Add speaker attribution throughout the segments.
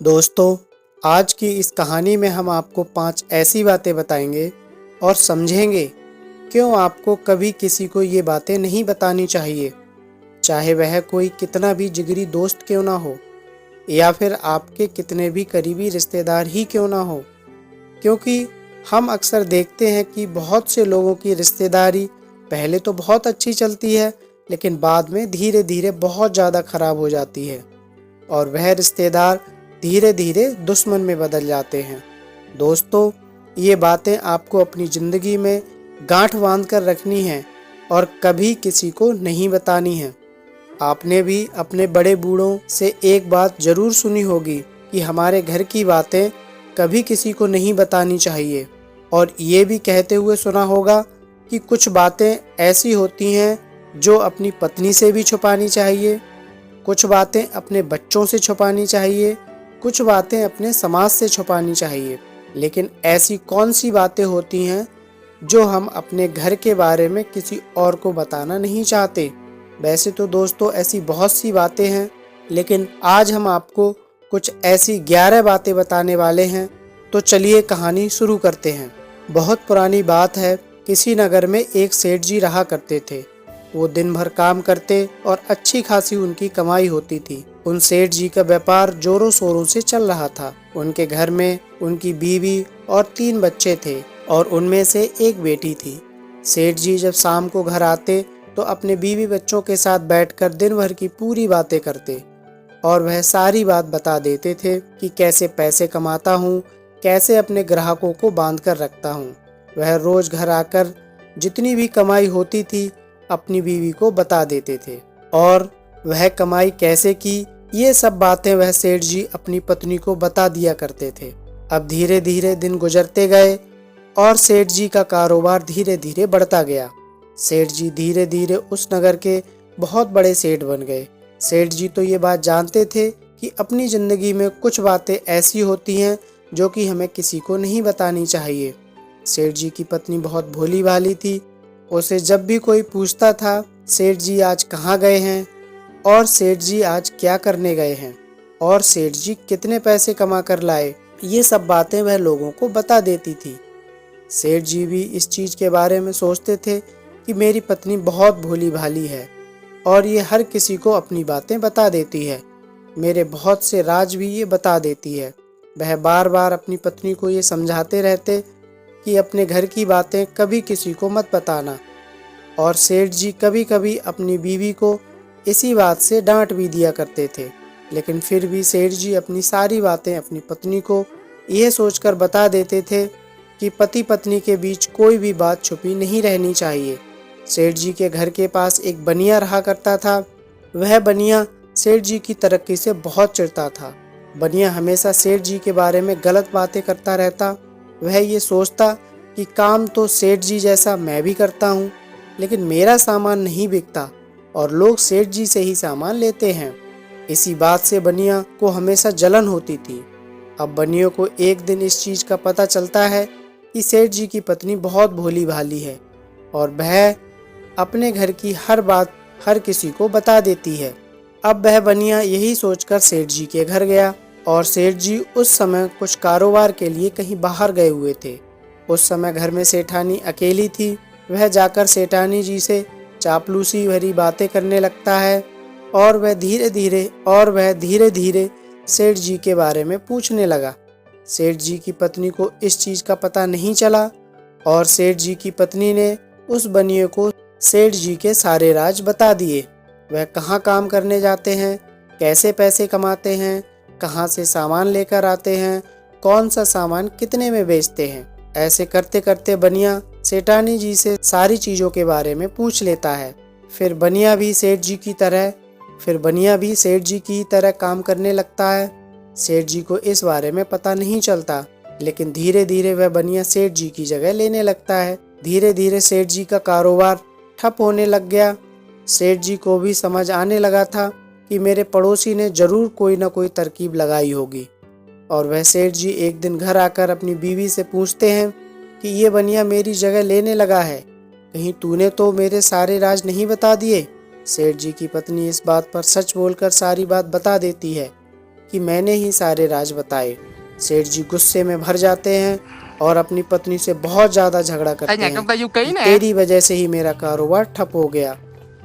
Speaker 1: दोस्तों, आज की इस कहानी में हम आपको 5 ऐसी बातें बताएंगे और समझेंगे क्यों आपको कभी किसी को ये बातें नहीं बतानी चाहिए, चाहे वह कोई कितना भी जिगरी दोस्त क्यों ना हो या फिर आपके कितने भी करीबी रिश्तेदार ही क्यों ना हो। क्योंकि हम अक्सर देखते हैं कि बहुत से लोगों की रिश्तेदारी पहले तो बहुत अच्छी चलती है, लेकिन बाद में धीरे धीरे बहुत ज़्यादा खराब हो जाती है और वह रिश्तेदार धीरे धीरे दुश्मन में बदल जाते हैं। दोस्तों, ये बातें आपको अपनी ज़िंदगी में गांठ बांध कर रखनी है और कभी किसी को नहीं बतानी है। आपने भी अपने बड़े बूढ़ों से एक बात ज़रूर सुनी होगी कि हमारे घर की बातें कभी किसी को नहीं बतानी चाहिए, और ये भी कहते हुए सुना होगा कि कुछ बातें ऐसी होती हैं जो अपनी पत्नी से भी छुपानी चाहिए, कुछ बातें अपने बच्चों से छुपानी चाहिए, कुछ बातें अपने समाज से छुपानी चाहिए। लेकिन ऐसी कौन सी बातें होती हैं जो हम अपने घर के बारे में किसी और को बताना नहीं चाहते? वैसे तो दोस्तों ऐसी बहुत सी बातें हैं, लेकिन आज हम आपको कुछ ऐसी 11 बातें बताने वाले हैं। तो चलिए कहानी शुरू करते हैं। बहुत पुरानी बात है, किसी नगर में एक सेठ जी रहा करते थे। वो दिन भर काम करते और अच्छी खासी उनकी कमाई होती थी। उन सेठ जी का व्यापार जोरों शोरों से चल रहा था। उनके घर में उनकी बीवी और 3 बच्चे थे और उनमें से एक बेटी थी। सेठ जी जब शाम को घर आते तो अपने बीवी बच्चों के साथ बैठकर दिन भर की पूरी बातें करते और वह सारी बात बता देते थे कि कैसे पैसे कमाता हूँ, कैसे अपने ग्राहकों को बांध कर रखता हूँ। वह रोज घर आकर जितनी भी कमाई होती थी अपनी बीवी को बता देते थे और वह कमाई कैसे की, ये सब बातें वह सेठ जी अपनी पत्नी को बता दिया करते थे। अब धीरे धीरे दिन गुजरते गए और सेठ जी का कारोबार धीरे धीरे बढ़ता गया। सेठ जी धीरे धीरे उस नगर के बहुत बड़े सेठ बन गए। सेठ जी तो ये बात जानते थे कि अपनी ज़िंदगी में कुछ बातें ऐसी होती हैं जो कि हमें किसी को नहीं बतानी चाहिए। सेठ जी की पत्नी बहुत भोली भाली थी। उसे जब भी कोई पूछता था, सेठ जी आज कहाँ गए हैं और सेठ जी आज क्या करने गए हैं और सेठ जी कितने पैसे कमा कर लाए, ये सब बातें वह लोगों को बता देती थी। सेठ जी भी इस चीज़ के बारे में सोचते थे कि मेरी पत्नी बहुत भोली भाली है और ये हर किसी को अपनी बातें बता देती है, मेरे बहुत से राज भी ये बता देती है। वह बार बार अपनी पत्नी को ये समझाते रहते कि अपने घर की बातें कभी किसी को मत बताना, और सेठ जी कभी कभी अपनी बीवी को इसी बात से डांट भी दिया करते थे। लेकिन फिर भी सेठ जी अपनी सारी बातें अपनी पत्नी को यह सोचकर बता देते थे कि पति पत्नी के बीच कोई भी बात छुपी नहीं रहनी चाहिए। सेठ जी के घर के पास एक बनिया रहा करता था। वह बनिया सेठ जी की तरक्की से बहुत चिढ़ता था। बनिया हमेशा सेठ जी के बारे में गलत बातें करता रहता। वह ये सोचता कि काम तो सेठ जी जैसा मैं भी करता हूँ, लेकिन मेरा सामान नहीं बिकता और लोग सेठ जी से ही सामान लेते हैं। इसी बात से बनिया को हमेशा जलन होती थी। अब बनिया को एक दिन इस चीज़ का पता चलता है कि सेठ जी की पत्नी बहुत भोली भाली है और वह अपने घर की हर बात हर किसी को बता देती है। अब वह बनिया यही सोचकर सेठ जी के घर गया और सेठ जी उस समय कुछ कारोबार के लिए कहीं बाहर गए हुए थे। उस समय घर में सेठानी अकेली थी। वह जाकर सेठानी जी से चापलूसी भरी बातें करने लगता है और वह धीरे धीरे सेठ जी के बारे में पूछने लगा। सेठ जी की पत्नी को इस चीज़ का पता नहीं चला और सेठ जी की पत्नी ने उस बनिए को सेठ जी के सारे राज बता दिए। वह कहाँ काम करने जाते हैं, कैसे पैसे कमाते हैं, कहाँ से सामान लेकर आते हैं, कौन सा सामान कितने में बेचते हैं। ऐसे करते करते बनिया सेठानी जी से सारी चीज़ों के बारे में पूछ लेता है। फिर बनिया भी सेठ जी की तरह काम करने लगता है। सेठ जी को इस बारे में पता नहीं चलता, लेकिन धीरे धीरे वह बनिया सेठ जी की जगह लेने लगता है। धीरे धीरे सेठ जी का कारोबार ठप होने लग गया। सेठ जी को भी समझ आने लगा था कि मेरे पड़ोसी ने जरूर कोई ना कोई तरकीब लगाई होगी, और वह सेठ जी एक दिन घर आकर अपनी बीवी से पूछते हैं कि ये बनिया मेरी जगह लेने लगा है, कहीं तूने तो मेरे सारे राज नहीं बता दिए। सेठ जी की पत्नी इस बात पर सच बोलकर सारी बात बता देती है कि मैंने ही सारे राज बताए। सेठ जी गुस्से में भर जाते हैं और अपनी पत्नी से बहुत ज़्यादा झगड़ा करते
Speaker 2: nhạc
Speaker 1: हैं
Speaker 2: trong tay du ký
Speaker 1: कि
Speaker 2: nè.
Speaker 1: तेरी वजह से ही मेरा कारोबार ठप हो गया।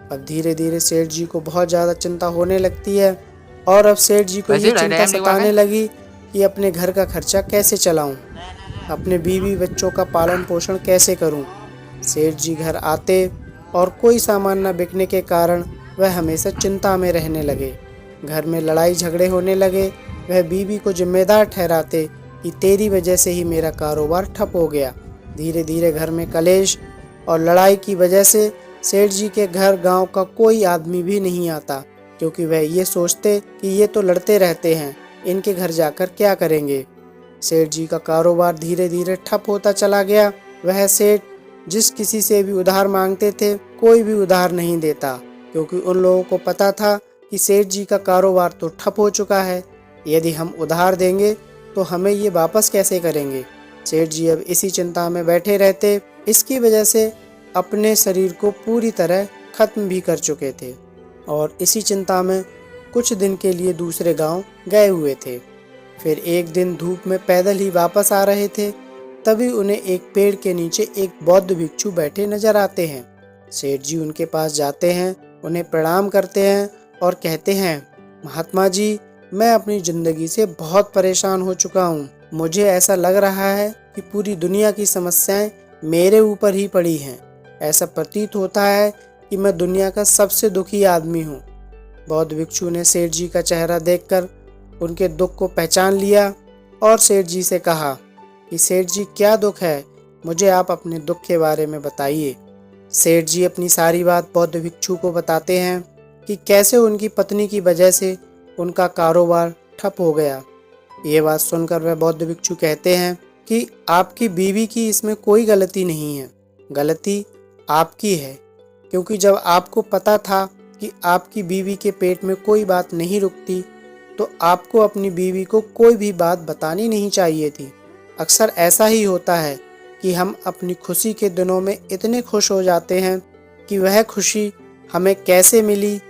Speaker 1: अब धीरे धीरे सेठ जी को बहुत ज़्यादा चिंता होने लगती है और अब सेठ जी को
Speaker 2: Đợi
Speaker 1: ये
Speaker 2: xíu để
Speaker 1: चिंता
Speaker 2: em đi qua
Speaker 1: सताने
Speaker 2: cái.
Speaker 1: लगी कि अपने घर का खर्चा कैसे चलाऊं, अपने बीवी बच्चों का पालन पोषण कैसे करूं। सेठ जी घर आते और कोई सामान न बिकने के कारण वह हमेशा चिंता में रहने लगे। घर में लड़ाई झगड़े होने लगे। वह बीवी को जिम्मेदार ठहराते कि तेरी वजह से ही मेरा कारोबार ठप हो गया। धीरे धीरे घर में कलेश और लड़ाई की वजह से सेठ जी के घर गांव का कोई आदमी भी नहीं आता, क्योंकि वह ये सोचते कि ये तो लड़ते रहते हैं, इनके घर जाकर क्या करेंगे। सेठ जी का कारोबार धीरे धीरे ठप होता चला गया। वह सेठ जिस किसी से भी उधार मांगते थे, कोई भी उधार नहीं देता, क्योंकि उन लोगों को पता था कि सेठ जी का कारोबार तो ठप हो चुका है। यदि हम उधार देंगे तो हमें ये वापस कैसे करेंगे। सेठ जी अब इसी चिंता में बैठे रहते। इसकी वजह से अपने शरीर को पूरी तरह खत्म भी कर चुके थे और इसी चिंता में कुछ दिन के लिए दूसरे गांव गए हुए थे। फिर एक दिन धूप में पैदल ही वापस आ रहे थे, तभी उन्हें एक पेड़ के नीचे एक बौद्ध भिक्षु बैठे नजर आते हैं। सेठ जी उनके पास जाते हैं, उन्हें प्रणाम करते हैं और कहते हैं, महात्मा जी, मैं अपनी जिंदगी से बहुत परेशान हो चुका हूँ। मुझे ऐसा लग रहा है कि पूरी दुनिया की समस्याएं मेरे ऊपर ही पड़ी हैं। ऐसा प्रतीत होता है कि मैं दुनिया का सबसे दुखी आदमी हूँ। बौद्ध भिक्षु ने सेठ जी का चेहरा देखकर उनके दुख को पहचान लिया और सेठ जी से कहा कि सेठ जी, क्या दुख है, मुझे आप अपने दुख के बारे में बताइए। सेठ जी अपनी सारी बात बौद्ध भिक्षु को बताते हैं कि कैसे उनकी पत्नी की वजह से उनका कारोबार ठप हो गया। ये बात सुनकर वह बौद्ध भिक्षु कहते हैं कि आपकी बीवी की इसमें कोई गलती नहीं है, गलती आपकी है, क्योंकि जब आपको पता था कि आपकी बीवी के पेट में कोई बात नहीं रुकती, तो आपको अपनी बीवी को कोई भी बात बतानी नहीं चाहिए थी। अक्सर ऐसा ही होता है कि हम अपनी खुशी के दिनों में इतने खुश हो जाते हैं कि वह खुशी हमें कैसे मिली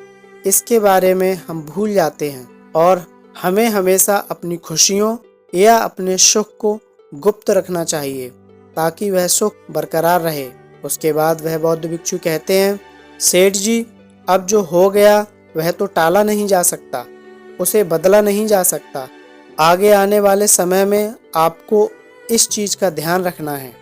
Speaker 1: इसके बारे में हम भूल जाते हैं और हमें हमेशा अपनी खुशियों या अपने सुख को गुप्त रखना चाहिए ताकि वह सुख बरकरार रहे। उसके बाद वह बौद्ध भिक्षु कहते हैं, सेठ जी, अब जो हो गया वह तो टाला नहीं जा सकता, उसे बदला नहीं जा सकता। आगे आने वाले समय में आपको इस चीज़ का ध्यान रखना है।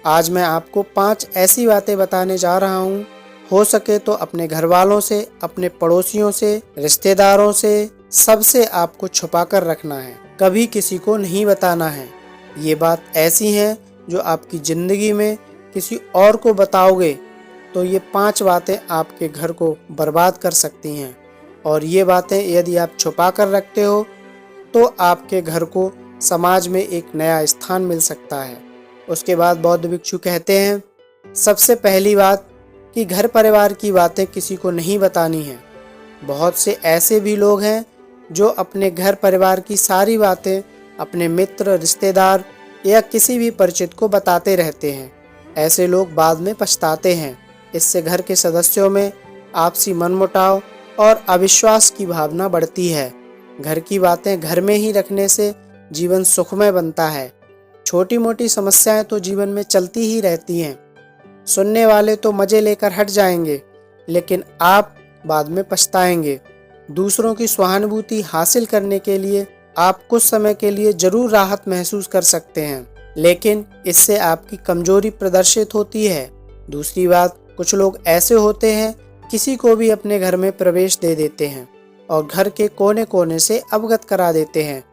Speaker 1: आज मैं आपको 5 ऐसी बातें बताने जा रहा हूँ। हो सके तो अपने घर वालों से, अपने पड़ोसियों से, रिश्तेदारों से, सबसे आपको छुपा कर रखना है, कभी किसी को नहीं बताना है। ये बात ऐसी है जो आपकी ज़िंदगी में किसी और को बताओगे तो ये 5 बातें आपके घर को बर्बाद कर सकती हैं, और ये बातें यदि आप छुपा कर रखते हो तो आपके घर को समाज में एक नया स्थान मिल सकता है। उसके बाद बौद्ध भिक्षु कहते हैं, सबसे पहली बात कि घर परिवार की बातें किसी को नहीं बतानी है। बहुत से ऐसे भी लोग हैं जो अपने घर परिवार की सारी बातें अपने मित्र, रिश्तेदार या किसी भी परिचित को बताते रहते हैं। ऐसे लोग बाद में पछताते हैं। इससे घर के सदस्यों में आपसी मनमुटाव और अविश्वास की भावना बढ़ती है। घर की बातें घर में ही रखने से जीवन सुखमय बनता है। छोटी मोटी समस्याएं तो जीवन में चलती ही रहती हैं। सुनने वाले तो मजे लेकर हट जाएंगे, लेकिन आप बाद में पछताएंगे। दूसरों की सहानुभूति हासिल करने के लिए आप कुछ समय के लिए जरूर राहत महसूस कर सकते हैं, लेकिन इससे आपकी कमजोरी प्रदर्शित होती है। दूसरी बात, कुछ लोग ऐसे होते हैं किसी को भी अपने घर में प्रवेश दे देते हैं और घर के कोने कोने से अवगत करा देते हैं।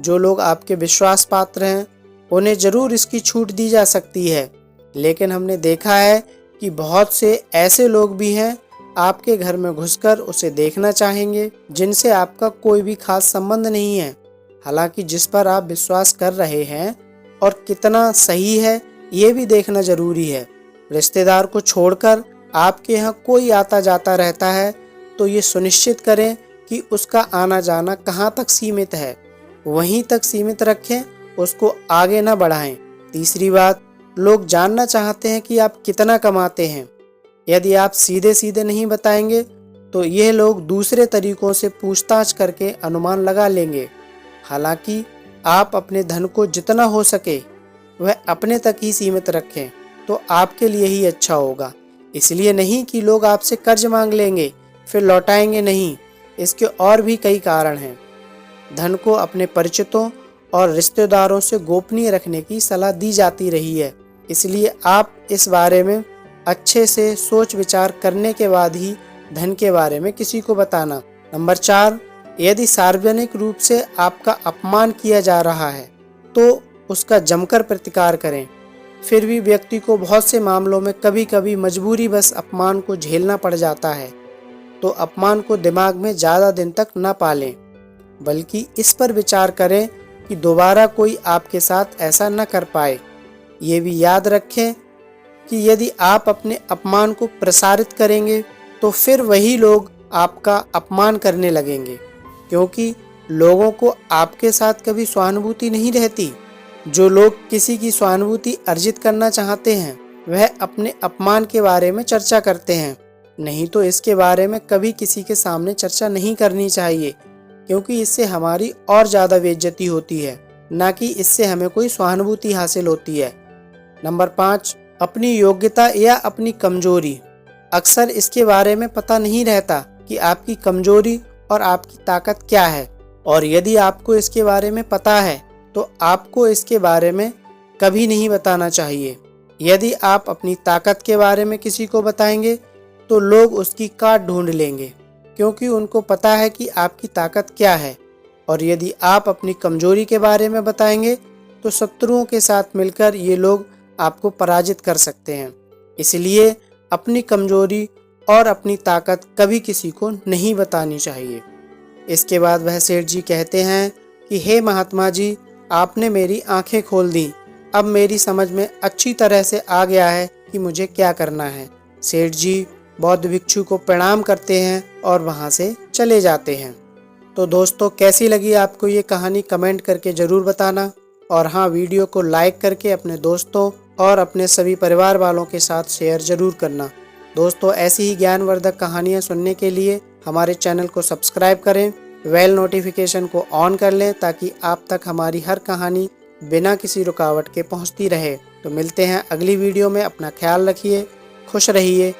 Speaker 1: जो लोग आपके विश्वास पात्र हैं उन्हें जरूर इसकी छूट दी जा सकती है, लेकिन हमने देखा है कि बहुत से ऐसे लोग भी हैं आपके घर में घुसकर उसे देखना चाहेंगे जिनसे आपका कोई भी खास संबंध नहीं है। हालांकि जिस पर आप विश्वास कर रहे हैं और कितना सही है ये भी देखना जरूरी है। रिश्तेदार को छोड़कर आपके यहाँ कोई आता जाता रहता है तो ये सुनिश्चित करें कि उसका आना जाना कहाँ तक सीमित है, वहीं तक सीमित रखें, उसको आगे न बढ़ाएं। तीसरी बात, लोग जानना चाहते हैं कि आप कितना कमाते हैं। यदि आप सीधे सीधे नहीं बताएंगे तो यह लोग दूसरे तरीकों से पूछताछ करके अनुमान लगा लेंगे हालांकि आप अपने धन को जितना हो सके वह अपने तक ही सीमित रखें तो आपके लिए ही अच्छा होगा। इसलिए नहीं कि लोग आपसे कर्ज मांग लेंगे फिर लौटाएंगे नहीं, इसके और भी कई कारण हैं। धन को अपने परिचितों और रिश्तेदारों से गोपनीय रखने की सलाह दी जाती रही है, इसलिए आप इस बारे में अच्छे से सोच विचार करने के बाद ही धन के बारे में किसी को बताना। नंबर 4, यदि सार्वजनिक रूप से आपका अपमान किया जा रहा है तो उसका जमकर प्रतिकार करें। फिर भी व्यक्ति को बहुत से मामलों में कभी कभी मजबूरी बस अपमान को झेलना पड़ जाता है, तो अपमान को दिमाग में ज़्यादा दिन तक न पालें, बल्कि इस पर विचार करें कि दोबारा कोई आपके साथ ऐसा न कर पाए। ये भी याद रखें कि यदि आप अपने अपमान को प्रसारित करेंगे तो फिर वही लोग आपका अपमान करने लगेंगे, क्योंकि लोगों को आपके साथ कभी सहानुभूति नहीं रहती। जो लोग किसी की सहानुभूति अर्जित करना चाहते हैं वह अपने अपमान के बारे में चर्चा करते हैं, नहीं तो इसके बारे में कभी किसी के सामने चर्चा नहीं करनी चाहिए, क्योंकि इससे हमारी और ज़्यादा बेइज्जती होती है, ना कि इससे हमें कोई सहानुभूति हासिल होती है। नंबर 5, अपनी योग्यता या अपनी कमजोरी। अक्सर इसके बारे में पता नहीं रहता कि आपकी कमजोरी और आपकी ताकत क्या है, और यदि आपको इसके बारे में पता है तो आपको इसके बारे में कभी नहीं बताना चाहिए। यदि आप अपनी ताकत के बारे में किसी को बताएंगे तो लोग उसकी काट ढूंढ लेंगे, क्योंकि उनको पता है कि आपकी ताकत क्या है। और यदि आप अपनी कमजोरी के बारे में बताएंगे तो शत्रुओं के साथ मिलकर ये लोग आपको पराजित कर सकते हैं। इसलिए अपनी कमजोरी और अपनी ताकत कभी किसी को नहीं बतानी चाहिए। इसके बाद वह सेठ जी कहते हैं कि हे महात्मा जी, आपने मेरी आंखें खोल दी। अब मेरी समझ में अच्छी तरह से आ गया है कि मुझे क्या करना है। सेठ जी बौद्ध भिक्षु को प्रणाम करते हैं और वहां से चले जाते हैं। तो दोस्तों, कैसी लगी आपको ये कहानी कमेंट करके ज़रूर बताना, और हाँ, वीडियो को लाइक करके अपने दोस्तों और अपने सभी परिवार वालों के साथ शेयर ज़रूर करना। दोस्तों, ऐसी ही ज्ञानवर्धक कहानियाँ सुनने के लिए हमारे चैनल को सब्सक्राइब करें, बेल नोटिफिकेशन को ऑन कर लें ताकि आप तक हमारी हर कहानी बिना किसी रुकावट के पहुंचती रहे। तो मिलते हैं अगली वीडियो में। अपना ख्याल रखिए, खुश रहिए।